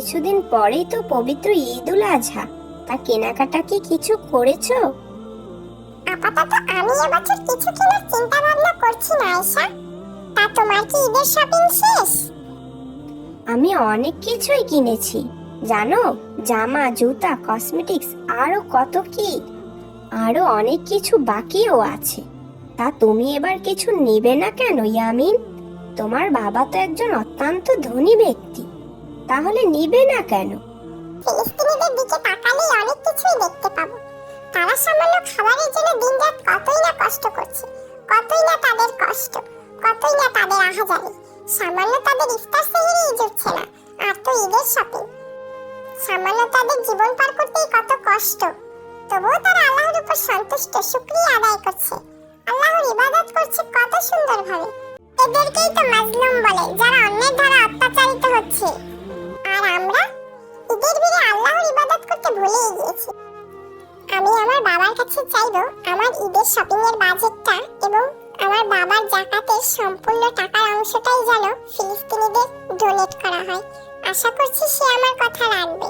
কিছুদিন পরেই তো পবিত্র ঈদুল আজহা, তা কেনাকাটা কি কিছু করেছো? আপাতত আমি এবছর কিছু কেনার চিন্তা ভাবনা করছি না আয়েশা। তা তোমার কি ঈদের শপিং শেষ? আমি অনেক কিছুই কিনেছি, জানো, জামা, জুতা, কসমেটিক্স, আরো কত কি। আরো অনেক কিছু বাকিও আছে। তা তুমি এবার কিছু নেবে না কেন ইয়ামিন? তোমার বাবা তো একজন অত্যন্ত ধনী ব্যক্তি, তাহলে নিবে না কেন? ফিলিস্তিনিদের দিকে তাকালেই অনেক কিছুই দেখতে পাবো। তারা সামান্য খাবারের জন্য দিনরাত কতই না কষ্ট করছে, কতই না তাদের কষ্ট, কতই না তাদের আহাজারি। সামান্য তাদের ইফতার সেহরিই জুটছে না, আর তো ঈদের শপিং। সামান্য তাদের জীবন পার করতেই কত কষ্ট, তবুও তারা আল্লাহর উপর সন্তুষ্ট, শুকরিয়া আদায় করছে, আল্লাহর ইবাদত করছে কত সুন্দরভাবে। এদেরকেই তো মাজলুম বলে, যারা অন্যের দ্বারা অত্যাচারিত হচ্ছে। আর আমরা ঈদের দিনে আল্লাহর ইবাদত করতে ভুলেই গিয়েছি। আমি আমার বাবার কাছে চাইবো আমার ঈদের শপিং এর বাজেটটা এবং আমার বাবার যাকাতের সম্পূর্ণ টাকার অংশটাই যেন ফিলিস্তিনিদের ডোনেট করা হয়। আশা করছি সে আমার কথা রাখবে।